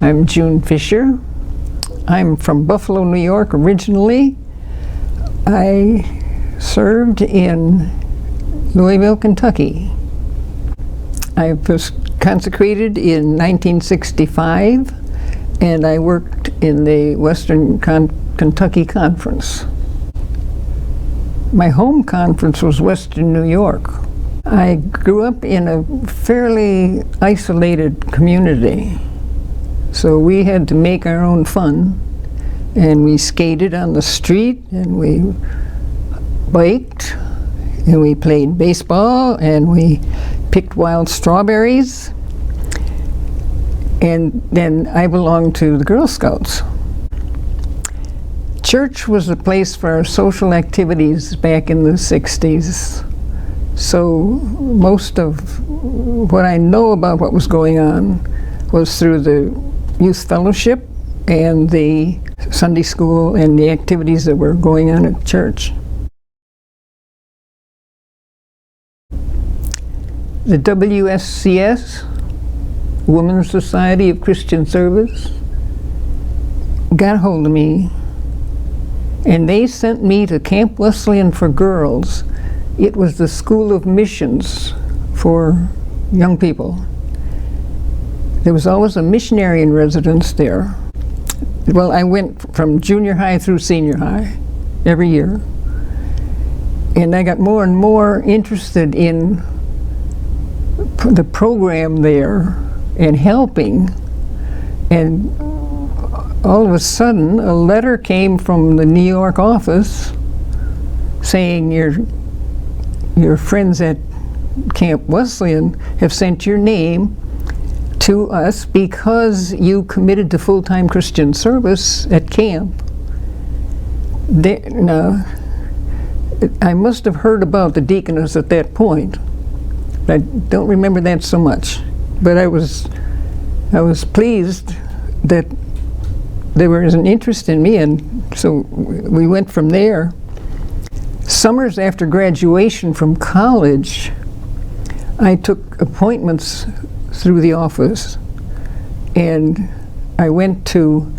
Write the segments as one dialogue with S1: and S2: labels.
S1: I'm June Fischer. I'm from Buffalo, New York originally. I served in Louisville, Kentucky. I was consecrated in 1965, and I worked in the Western Kentucky Conference. My home conference was Western New York. I grew up in a fairly isolated community. So we had to make our own fun, and we skated on the street, and we biked, and we played baseball, and we picked wild strawberries. And then I belonged to the Girl Scouts. Church was the place for our social activities back in the 60s. So most of what I know about what was going on was through the youth fellowship and the Sunday school and the activities that were going on at church. The WSCS, Women's Society of Christian Service, got hold of me, and they sent me to Camp Wesleyan for Girls. It was the school of missions for young people. There was always a missionary in residence there. Well, I went from junior high through senior high every year. And I got more and more interested in the program there and helping. And all of a sudden, a letter came from the New York office saying your friends at Camp Wesleyan have sent your name to us because you committed to full-time Christian service at camp. I must have heard about the Deaconess at that point. I don't remember that so much, but I was pleased that there was an interest in me, and so we went from there. Summers after graduation from college, I took appointments through the office, and I went to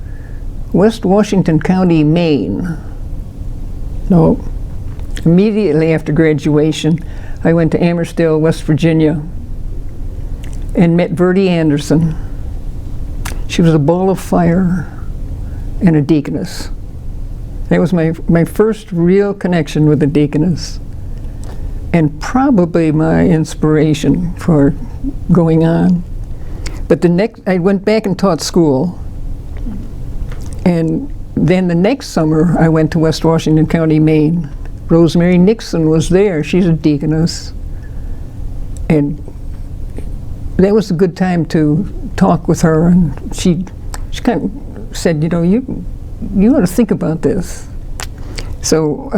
S1: West Washington County, Maine. No, immediately after graduation, I went to Amherstale, West Virginia, and met Verdi Anderson. She was a ball of fire and a deaconess. That was my first real connection with the Deaconess, and probably my inspiration for going on. But I went back and taught school, and then the next summer I went to West Washington County, Maine. Rosemary Nixon was there. She's a deaconess, and that was a good time to talk with her. And she kind of said, you know, you ought to think about this. So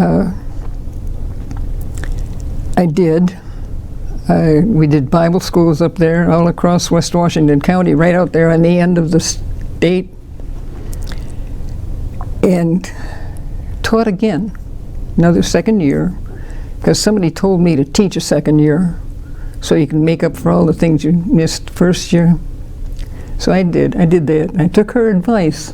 S1: I did. We did Bible schools up there all across West Washington County, right out there on the end of the state, and taught again, another second year, because somebody told me to teach a second year so you can make up for all the things you missed first year. So I did that. I took her advice,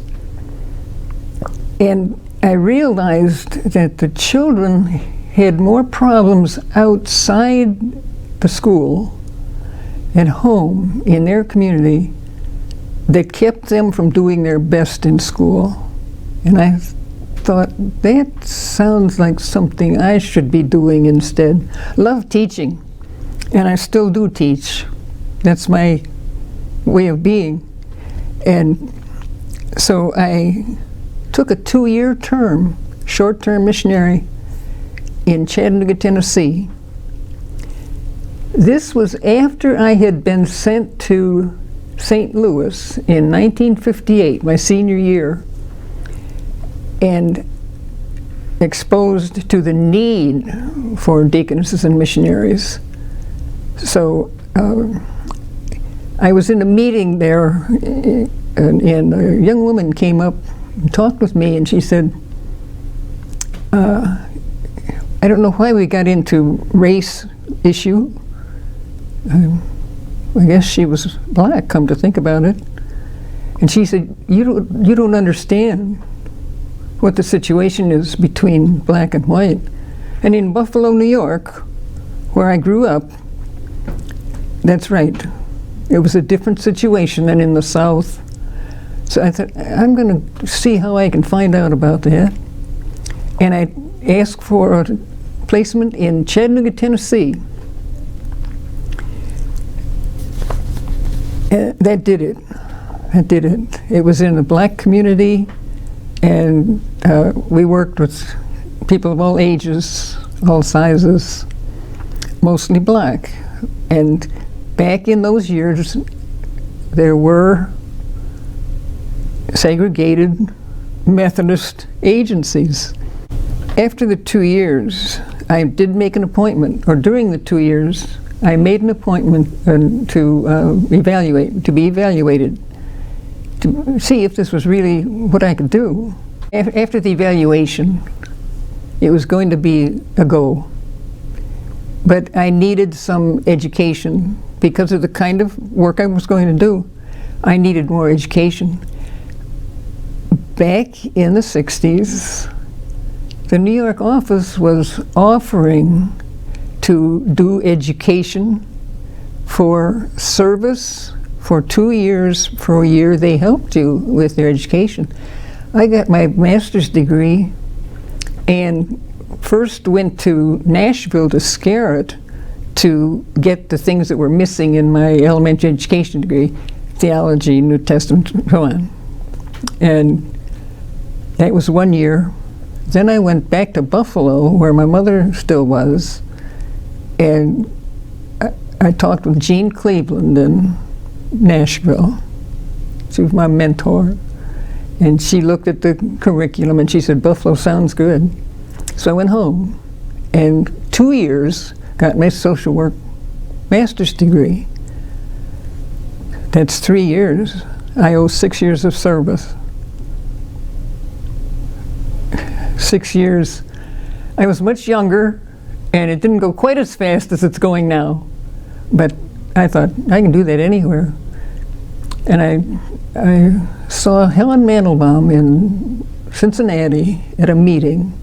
S1: and I realized that the children had more problems outside the school, at home, in their community, that kept them from doing their best in school. And I thought, that sounds like something I should be doing instead. Love teaching, and I still do teach. That's my way of being. And so I took a 2-year term, short-term missionary, in Chattanooga, Tennessee. This was after I had been sent to St. Louis in 1958, my senior year, and exposed to the need for deaconesses and missionaries. So I was in a meeting there, and a young woman came up and talked with me, and she said, I don't know why we got into race issue. I guess she was black, come to think about it. And she said, you don't understand what the situation is between black and white. And in Buffalo, New York, where I grew up, that's right. It was a different situation than in the South. So I thought, I'm going to see how I can find out about that. And I asked for a placement in Chattanooga, Tennessee. That did it. That did it. It was in the black community, and we worked with people of all ages, all sizes, mostly black. And back in those years, there were segregated Methodist agencies. After the 2 years, I did make an appointment, or during the 2 years, I made an appointment to be evaluated, to see if this was really what I could do. After the evaluation, it was going to be a go. But I needed some education because of the kind of work I was going to do. I needed more education. Back in the 60s, the New York office was offering to do education for service for 2 years. For a year, they helped you with their education. I got my master's degree and first went to Nashville to Scarrett to get the things that were missing in my elementary education degree, theology, New Testament, so on. And that was 1 year. Then I went back to Buffalo, where my mother still was, and I talked with Jean Cleveland in Nashville. She was my mentor. And she looked at the curriculum and she said, Buffalo sounds good. So I went home, and 2 years, got my social work master's degree. That's 3 years. I owe 6 years of service. 6 years. I was much younger, and it didn't go quite as fast as it's going now. But I thought, I can do that anywhere. And I saw Helen Mandelbaum in Cincinnati at a meeting,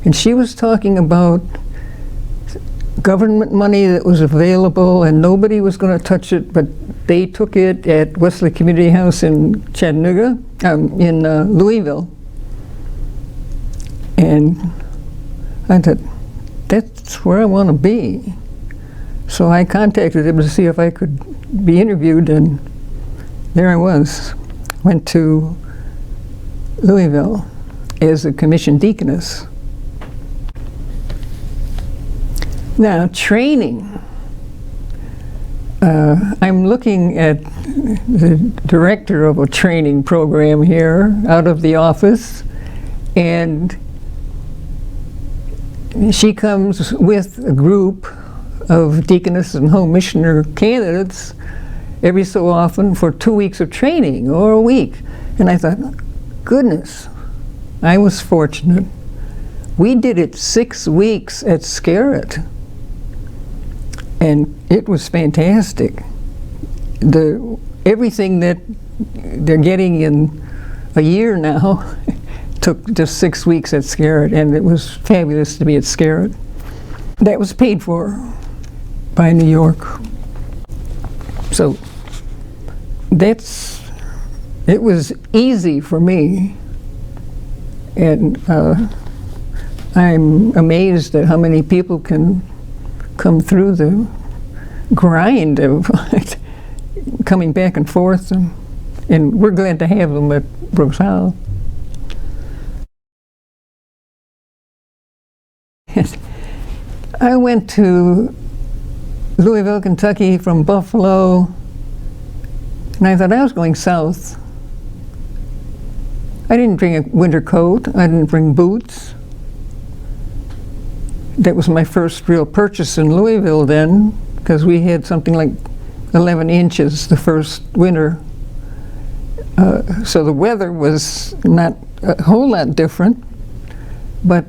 S1: and she was talking about government money that was available and nobody was going to touch it, but they took it at Wesley Community House in Chattanooga, in Louisville. And I thought, that's where I want to be. So I contacted them to see if I could be interviewed, and there I was. Went to Louisville as a commissioned deaconess. Now, training. I'm looking at the director of a training program here out of the office, and she comes with a group of deaconess and home missioner candidates every so often for 2 weeks of training or a week. And I thought, goodness, I was fortunate. We did it 6 weeks at Scarrett, and it was fantastic. Everything that they're getting in a year now took just 6 weeks at Scarrett, and it was fabulous to be at Scarrett. That was paid for by New York. So it was easy for me, and I'm amazed at how many people can come through the grind of coming back and forth, and we're glad to have them at Brooks Hall. I went to Louisville, Kentucky from Buffalo, and I thought I was going south. I didn't bring a winter coat. I didn't bring boots. That was my first real purchase in Louisville then, because we had something like 11 inches the first winter. So the weather was not a whole lot different, but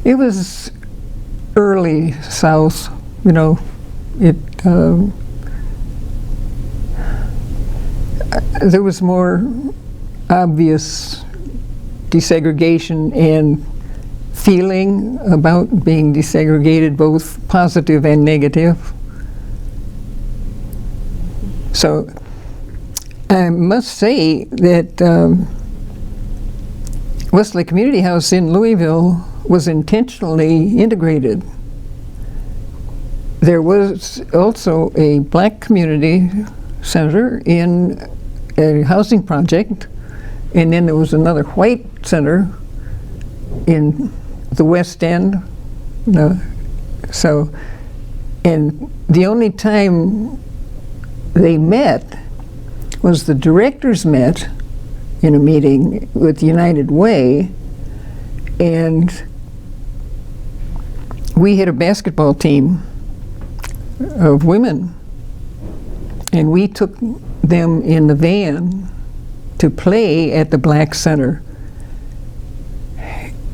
S1: it was early south, you know. there was more obvious desegregation and feeling about being desegregated, both positive and negative. So I must say that Wesley Community House in Louisville was intentionally integrated. There was also a black community center in a housing project, and then there was another white center in the West End. So, and the only time they met was the directors met in a meeting with United Way, and we had a basketball team of women, and we took them in the van to play at the Black Center.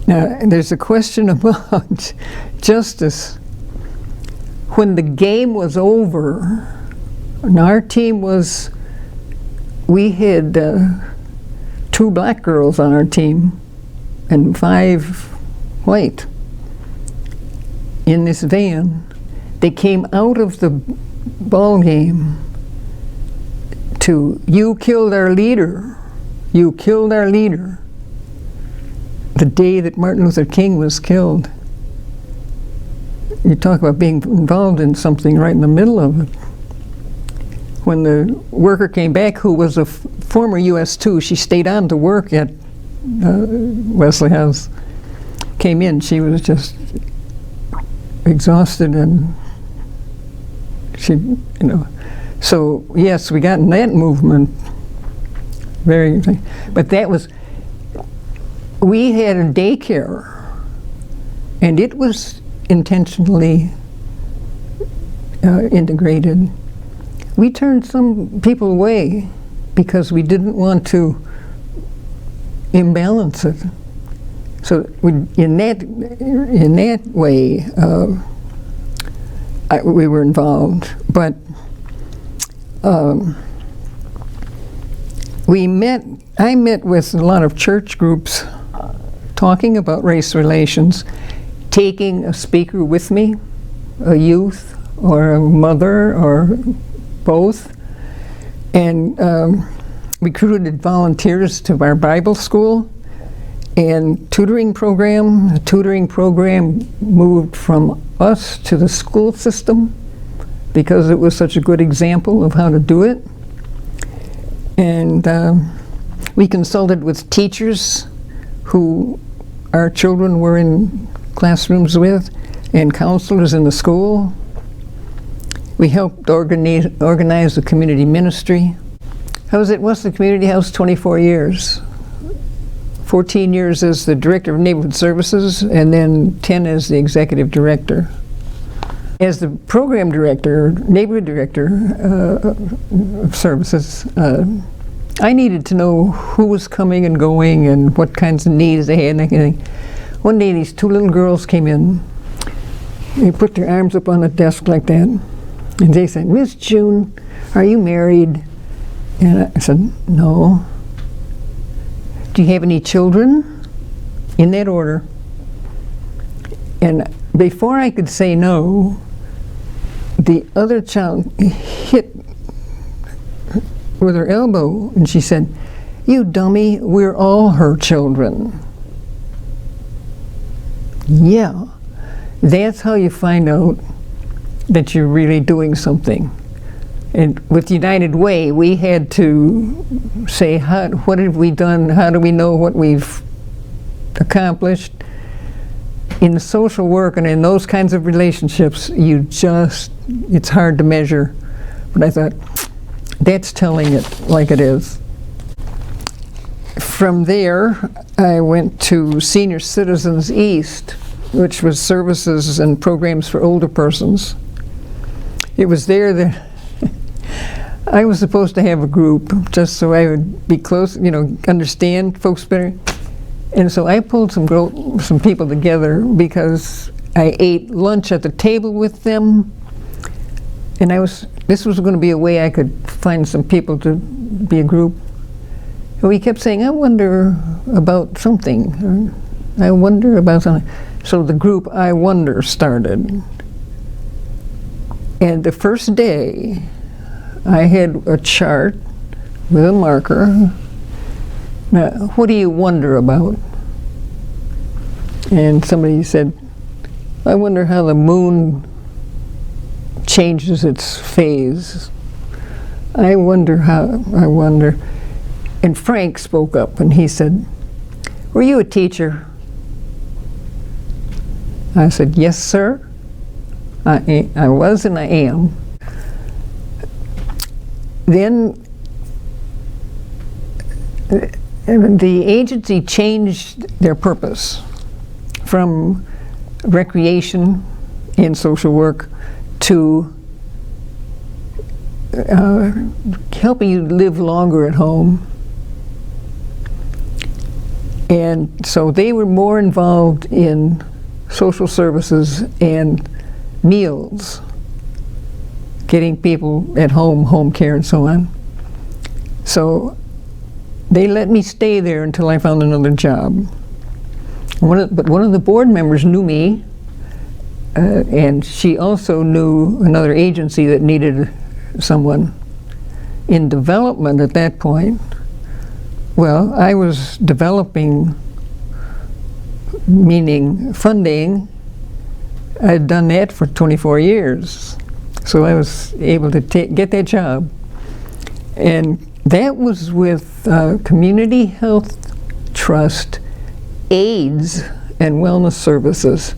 S1: Now, there's a question about justice. When the game was over, and our team was, we had 2 black girls on our team and 5 white in this van. They came out of the ball game to, "You killed our leader. You killed our leader." The day that Martin Luther King was killed. You talk about being involved in something right in the middle of it. When the worker came back, who was a former US-2, she stayed on to work at Wesley House, came in, she was just exhausted, and she, so yes, we got in that movement. But that was, we had a daycare, and it was intentionally integrated. We turned some people away because we didn't want to imbalance it. So in that way, we were involved. But I met with a lot of church groups talking about race relations, taking a speaker with me, a youth or a mother or both, and recruited volunteers to our Bible school and tutoring program. The tutoring program moved from us to the school system because it was such a good example of how to do it. And we consulted with teachers who our children were in classrooms with, and counselors in the school. We helped organize a community ministry. I was at Wesley Community House 24 years. 14 years as the Director of Neighborhood Services, and then 10 as the Executive Director. As the Program Director, Neighborhood Director of Services, I needed to know who was coming and going and what kinds of needs they had and everything. One day these 2 little girls came in. They put their arms up on the desk like that. And they said, "Miss June, are you married?" And I said, "No." "Do you have any children?" In that order. And before I could say no, the other child hit with her elbow, and she said, "You dummy, we're all her children." Yeah, that's how you find out that you're really doing something. And with United Way, we had to say, what have we done? How do we know what we've accomplished? In social work and in those kinds of relationships, it's hard to measure. But I thought, that's telling it like it is. From there, I went to Senior Citizens East, which was services and programs for older persons. It was there that I was supposed to have a group just so I would be close, understand folks better. And so I pulled some people together because I ate lunch at the table with them, and this was going to be a way I could find some people to be a group. And we kept saying, I wonder about something. Or, I wonder about something. So the group I Wonder started. And the first day, I had a chart with a marker. Now, what do you wonder about? And somebody said, I wonder how the moon changes its phase. I wonder. And Frank spoke up and he said, were you a teacher? I said, yes, sir. I was and I am. Then the agency changed their purpose from recreation and social work to helping you live longer at home. And so they were more involved in social services and meals, getting people at home care and so on. So they let me stay there until I found another job. But one of the board members knew me, and she also knew another agency that needed someone in development at that point. Well, I was developing, meaning funding. I'd done that for 24 years. So I was able to get that job. And that was with Community Health Trust, AIDS, and Wellness Services.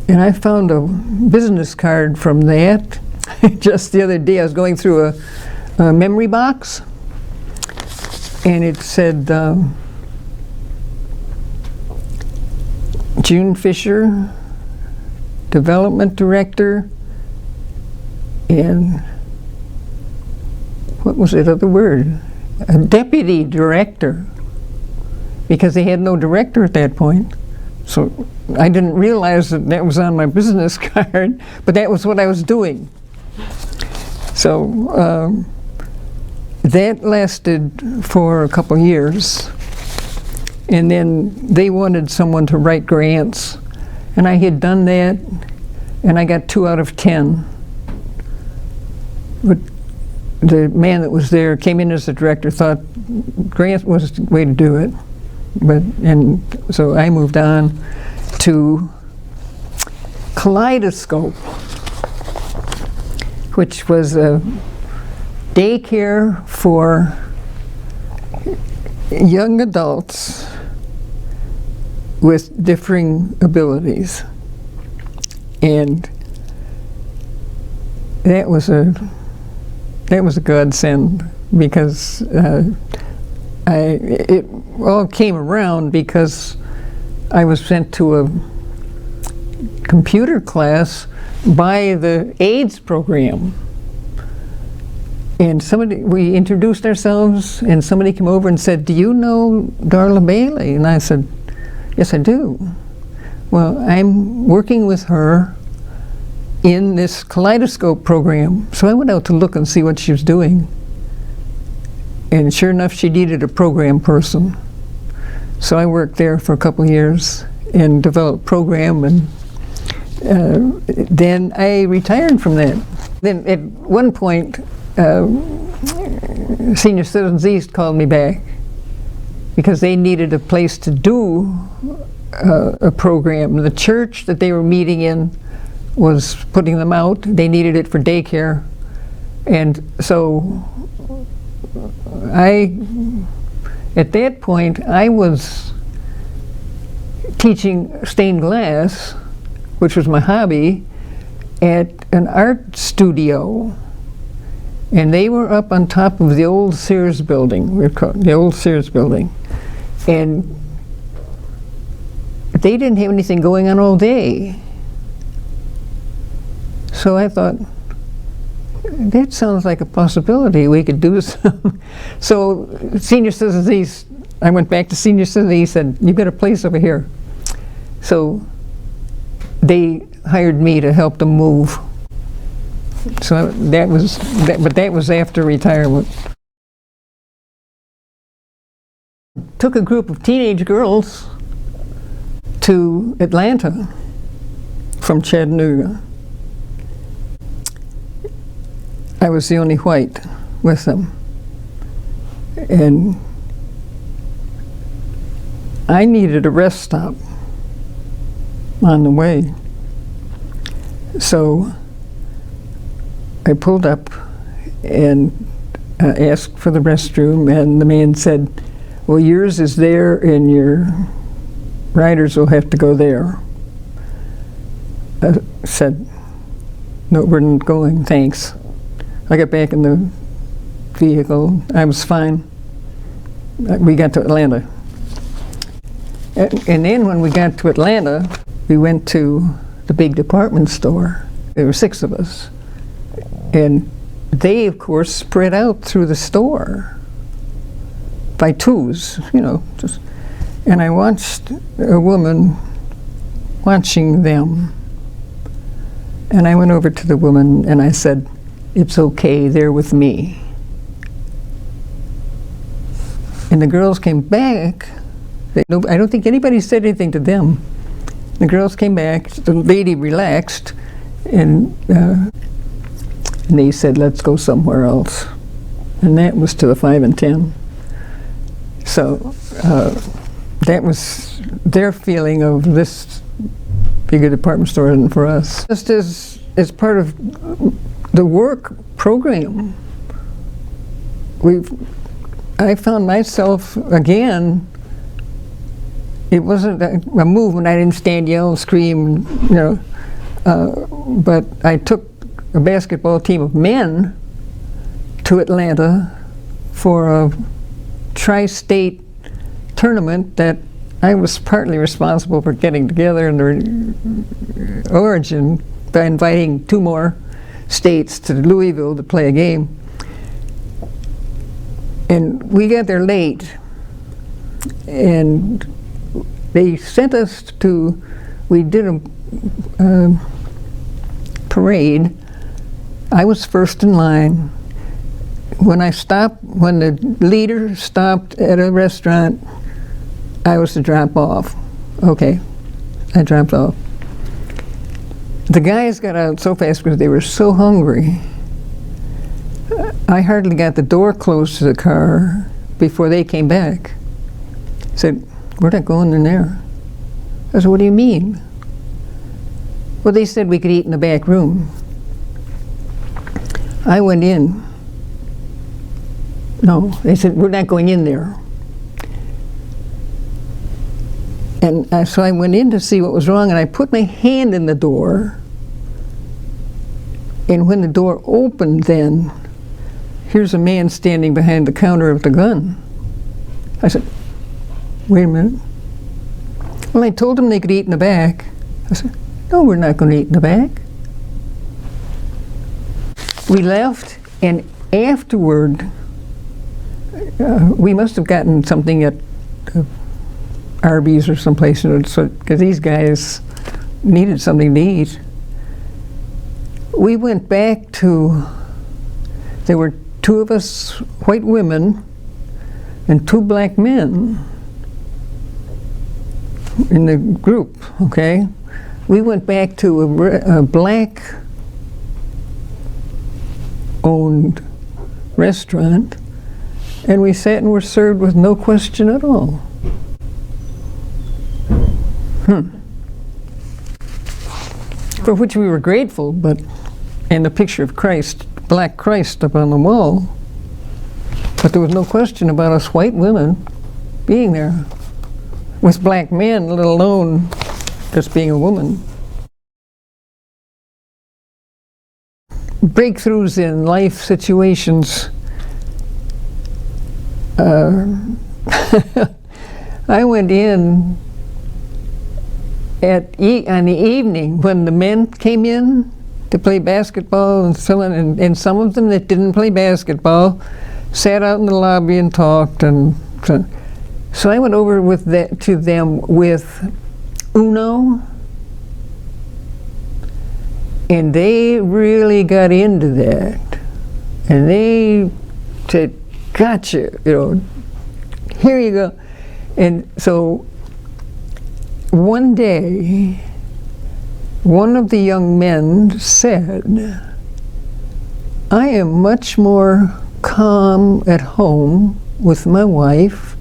S1: And I found a business card from that. Just the other day I was going through a memory box, and it said, June Fischer, Development Director, and what was that other word? A Deputy Director, because they had no director at that point. So I didn't realize that was on my business card, but that was what I was doing. So that lasted for a couple years, and then they wanted someone to write grants, and I had done that, and I got 2 out of 10. But the man that was there came in as the director, thought grant was the way to do it. And so I moved on to Kaleidoscope, which was a daycare for young adults with differing abilities. And that was a godsend, because it all came around because I was sent to a computer class by the AIDS program. And we introduced ourselves, and somebody came over and said, do you know Darla Bailey? And I said, yes, I do. Well, I'm working with her in this Kaleidoscope program. So I went out to look and see what she was doing. And sure enough, she needed a program person. So I worked there for a couple of years and developed program, and then I retired from that. Then at one point, Senior Citizens East called me back because they needed a place to do a program. The church that they were meeting in was putting them out. They needed it for daycare. And so at that point, I was teaching stained glass, which was my hobby, at an art studio. And they were up on top of the old Sears building, the old Sears building. And they didn't have anything going on all day. So I thought, that sounds like a possibility. We could do some. So Senior Citizens East, I went back to Senior Citizens East and said, you've got a place over here. So they hired me to help them move. So that was after retirement. took a group of teenage girls to Atlanta from Chattanooga. I was the only white with them. And I needed a rest stop on the way. So I pulled up and asked for the restroom, and the man said, well, yours is there and your riders will have to go there. I said, no, we're not going, thanks. I got back in the vehicle. I was fine. We got to Atlanta. And then when we got to Atlanta, we went to the big department store. There were 6 of us. And they, of course, spread out through the store by twos, you know. And I watched a woman watching them. And I went over to the woman and I said, it's okay, they're with me. And the girls came back. I don't think anybody said anything to them. The girls came back, the lady relaxed, and they said, let's go somewhere else. And that was to the 5 and 10. So that was their feeling of this bigger department store isn't for us. Just as part of the work program, I found myself again. It wasn't a movement. I didn't stand, yell, scream, you know. But I took a basketball team of men to Atlanta for a tri-state tournament that I was partly responsible for getting together in the origin by inviting 2 more states to Louisville to play a game. And we got there late, and they sent us to, we did a parade. I was first in line. When the leader stopped at a restaurant, I was to drop off. Okay, I dropped off. The guys got out so fast because they were so hungry. I hardly got the door closed to the car before they came back. Said, we're not going in there. I said, what do you mean? Well, they said we could eat in the back room. I went in. No, they said, we're not going in there. And so I went in to see what was wrong, and I put my hand in the door. And when the door opened then, here's a man standing behind the counter with the gun. I said, wait a minute. Well, I told them they could eat in the back. I said, no, we're not going to eat in the back. We left, and afterward, we must have gotten something at Arby's or someplace, because these guys needed something to eat. We went back to, there were 2 of us white women and 2 black men in the group, okay? We went back to a black-owned restaurant, and we sat and were served with no question at all. For which we were grateful, and the picture of Christ, black Christ up on the wall, but there was no question about us white women being there with black men, let alone just being a woman. Breakthroughs in life situations. I went in on the evening when the men came in to play basketball, and some of them that didn't play basketball sat out in the lobby and talked, and so I went over to them with Uno, and they really got into that, and they said, gotcha, you know, here you go. And so one day, one of the young men said, I am much more calm at home with my wife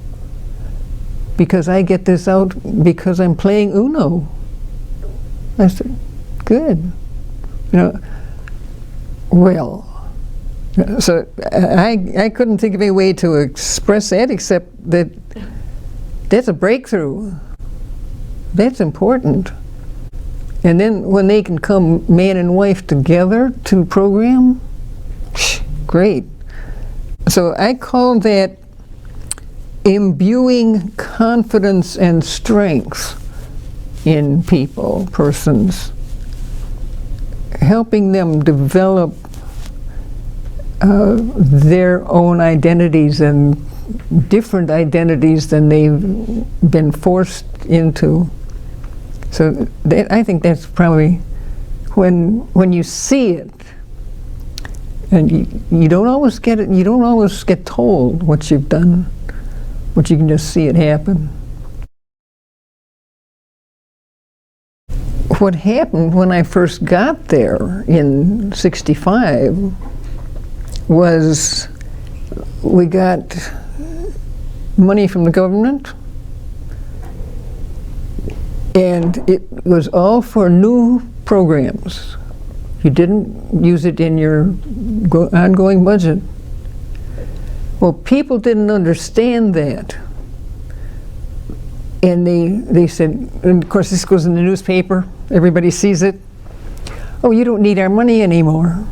S1: because I get this out because I'm playing Uno. I said, good. Well, so I couldn't think of a way to express that except that that's a breakthrough. That's important. And then when they can come man and wife together to program, great. So I call that imbuing confidence and strength in people, persons, helping them develop their own identities and different identities than they've been forced into. So I think that's probably when you see it, and you don't always get it. You don't always get told what you've done, but you can just see it happen. What happened when I first got there in '65 was we got money from the government, and it was all for new programs. You didn't use it in your ongoing budget. Well, people didn't understand that. And they said, and of course this goes in the newspaper, everybody sees it. Oh, you don't need our money anymore.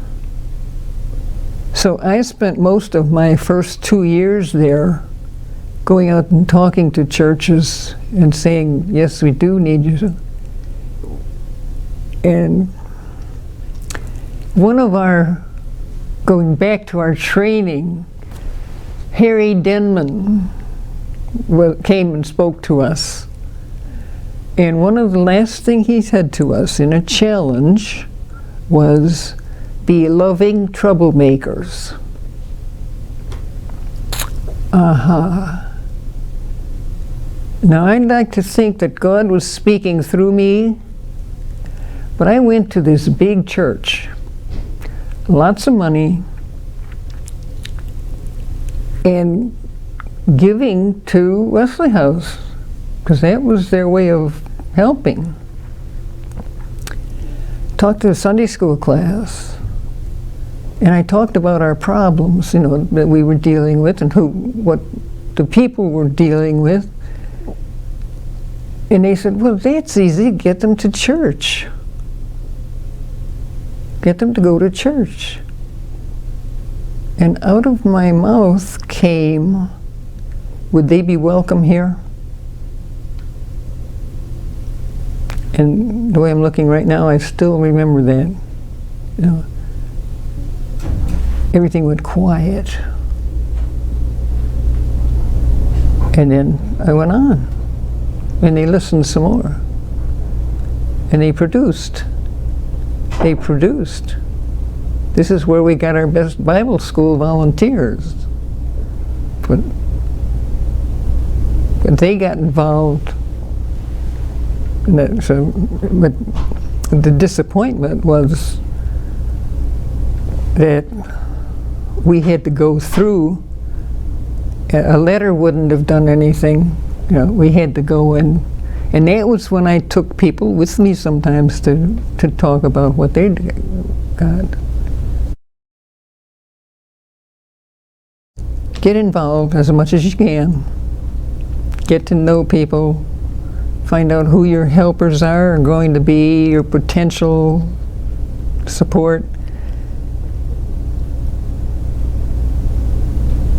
S1: So I spent most of my first 2 years there going out and talking to churches and saying, yes, we do need you. And one of our, going back to our training, Harry Denman came and spoke to us. And one of the last things he said to us in a challenge was, be loving troublemakers. Now I'd like to think that God was speaking through me, but I went to this big church, lots of money, and giving to Wesley House, because that was their way of helping. Talked to the Sunday school class, and I talked about our problems, that we were dealing with, and what the people were dealing with. And they said, well, that's easy, get them to church. Get them to go to church. And out of my mouth came, would they be welcome here? And the way I'm looking right now, I still remember that. Everything went quiet. And then I went on. And they listened some more. And they produced. This is where we got our best Bible school volunteers. But they got involved. But the disappointment was that we had to go through. A letter wouldn't have done anything. We had to go in, and that was when I took people with me sometimes to talk about what they got. Get involved as much as you can. Get to know people. Find out who your helpers are going to be, your potential support.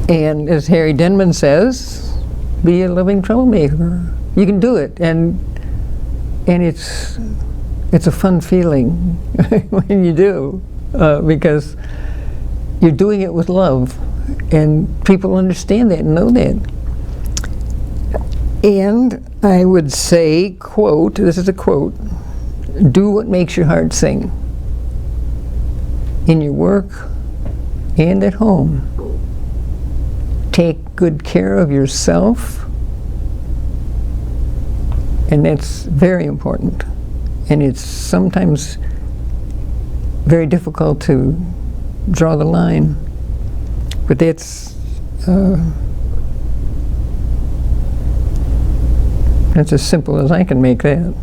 S1: And as Harry Denman says, be a living troublemaker. You can do it, and it's a fun feeling when you do, because you're doing it with love, and people understand that and know that. And I would say, quote, this is a quote, do what makes your heart sing in your work and at home. Take good care of yourself And that's very important. And it's sometimes very difficult to draw the line. But that's as simple as I can make that.